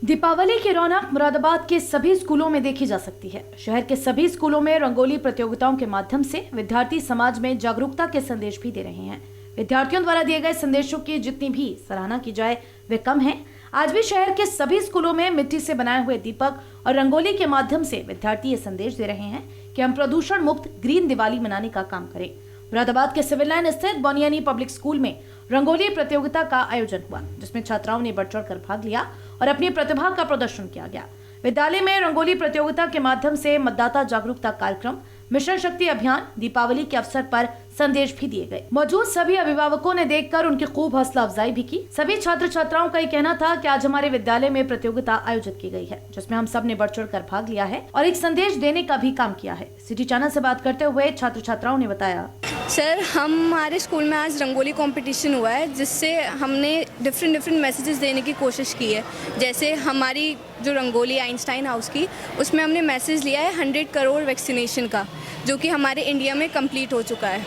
दीपावली की रौनक मुरादाबाद के सभी स्कूलों में देखी जा सकती है। शहर के सभी स्कूलों में रंगोली प्रतियोगिताओं के माध्यम से विद्यार्थी समाज में जागरूकता के संदेश भी दे रहे हैं। विद्यार्थियों द्वारा दिए गए संदेशों की जितनी भी सराहना की जाए वे कम है। आज भी शहर के सभी स्कूलों में मिट्टी से बनाए हुए दीपक और रंगोली के माध्यम से विद्यार्थी ये संदेश दे रहे हैं कि हम प्रदूषण मुक्त ग्रीन दिवाली मनाने का काम करें। मुरादाबाद के सिविल लाइन स्थित बोनियानी पब्लिक स्कूल में रंगोली प्रतियोगिता का आयोजन हुआ, जिसमें छात्राओं ने बढ़ चढ़ कर भाग लिया और अपनी प्रतिभा का प्रदर्शन किया गया। विद्यालय में रंगोली प्रतियोगिता के माध्यम से मतदाता जागरूकता कार्यक्रम, मिशन शक्ति अभियान, दीपावली के अवसर पर संदेश भी दिए गए। मौजूद सभी अभिभावकों ने देखकर उनकी खूब हौसला अफजाई भी की। सभी छात्र छात्राओं का ये कहना था कि आज हमारे विद्यालय में प्रतियोगिता आयोजित की गई है, जिसमें हम सब ने बढ़ चढ़ कर भाग लिया है और एक संदेश देने का भी काम किया है। सिटी चैनल से बात करते हुए छात्र छात्राओं ने बताया, सर हमारे स्कूल में आज रंगोली कंपटीशन हुआ है, जिससे हमने डिफरेंट मैसेजेस देने की कोशिश की है। जैसे हमारी जो रंगोली आइंस्टाइन हाउस की, उसमें हमने मैसेज लिया है 100 करोड़ वैक्सीनेशन का, जो कि हमारे इंडिया में कंप्लीट हो चुका है।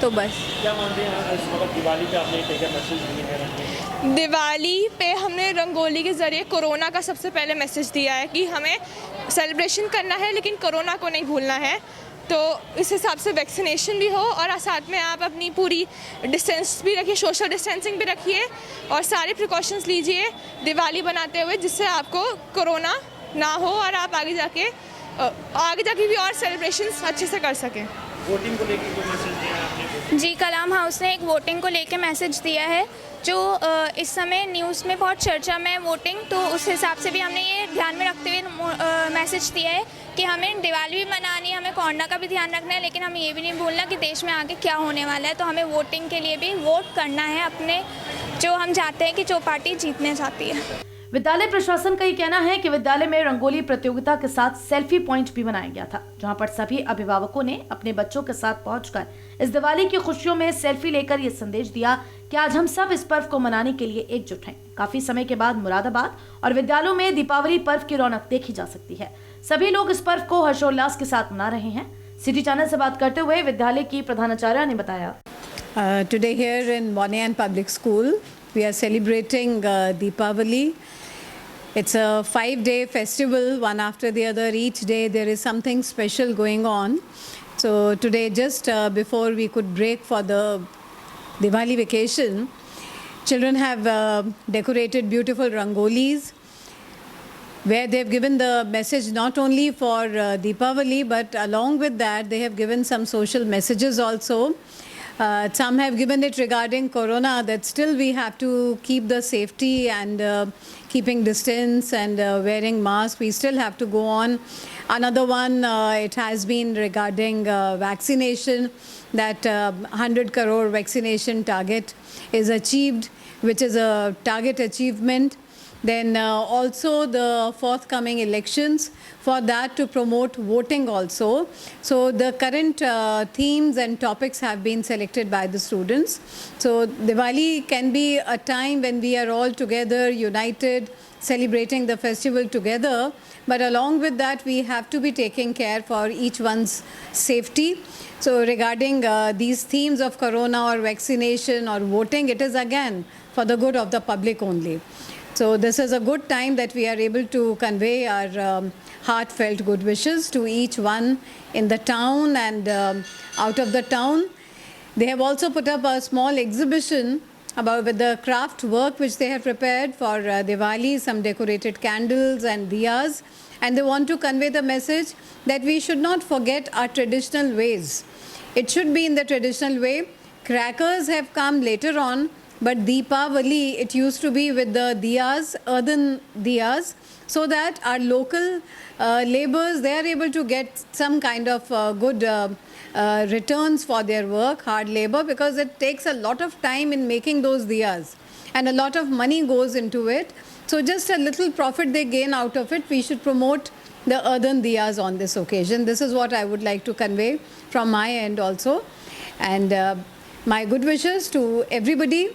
तो बस क्या मानते हैं इस वक्त दिवाली पे आपने क्या मैसेज दिए हैं? दिवाली पे हमने रंगोली के ज़रिए कोरोना का सबसे पहले मैसेज दिया है कि हमें सेलिब्रेशन करना है लेकिन कोरोना को नहीं भूलना है। तो इस हिसाब से वैक्सीनेशन भी हो और साथ में आप अपनी पूरी डिस्टेंस भी रखिए, सोशल डिस्टेंसिंग भी रखिए और सारे प्रिकॉशंस लीजिए दिवाली बनाते हुए, जिससे आपको कोरोना ना हो और आप आगे जाके भी और सेलिब्रेशंस अच्छे से कर सकें। वोटिंग को लेकर कोई मैसेज दिया है आपने? जी, कलाम हाउस ने एक वोटिंग को लेकर मैसेज दिया है, जो इस समय न्यूज़ में बहुत चर्चा में है वोटिंग। तो उस हिसाब से भी हमने ये ध्यान में रखते हुए मैसेज दिया है कि हमें दिवाली भी मनानी है, हमें कोरोना का भी ध्यान रखना है, लेकिन हमें ये भी नहीं भूलना कि देश में आगे क्या होने वाला है। तो हमें वोटिंग के लिए भी वोट करना है अपने, जो हम चाहते हैं कि जो पार्टी जीतने चाहती है। विद्यालय प्रशासन का ये कहना है कि विद्यालय में रंगोली प्रतियोगिता के साथ सेल्फी पॉइंट भी बनाया गया था, जहां पर सभी अभिभावकों ने अपने बच्चों के साथ पहुंचकर इस दिवाली की खुशियों में सेल्फी लेकर ये संदेश दिया कि आज हम सब इस पर्व को मनाने के लिए एकजुट हैं। काफी समय के बाद मुरादाबाद और विद्यालयों में दीपावली पर्व की रौनक देखी जा सकती है। सभी लोग इस पर्व को हर्षोल्लास के साथ मना रहे हैं। सिटी चैनल से बात करते हुए विद्यालय की प्रधानाचार्य ने बताया, Today here in Bonyan Public School, we are celebrating Deepavali. It's a 5-day festival, one after the other. Each day there is something special going on. So today, just before we could break for the Diwali vacation, children have decorated beautiful rangolis, where they have given the message not only for Deepavali, but along with that they have given some social messages also. Some have given it regarding corona, that still we have to keep the safety and keeping distance and wearing mask. We still have to go on. Another one, it has been regarding vaccination, that 100 crore vaccination target is achieved, which is a target achievement. Then also the forthcoming elections, for that to promote voting also. So the current themes and topics have been selected by the students. So Diwali can be a time when we are all together, united, celebrating the festival together. But along with that, we have to be taking care for each one's safety. So regarding these themes of corona or vaccination or voting, it is again for the good of the public only. So this is a good time that we are able to convey our heartfelt good wishes to each one in the town and out of the town. They have also put up a small exhibition about with the craft work which they have prepared for Diwali, some decorated candles and diyas, and they want to convey the message that we should not forget our traditional ways. It should be in the traditional way. Crackers have come later on, but Deepavali, it used to be with the diyas, earthen diyas, so that our local laborers, they are able to get some kind of good returns for their work, hard labor, because it takes a lot of time in making those diyas and a lot of money goes into it. So just a little profit they gain out of it, we should promote the earthen diyas on this occasion. This is what I would like to convey from my end also. And my good wishes to everybody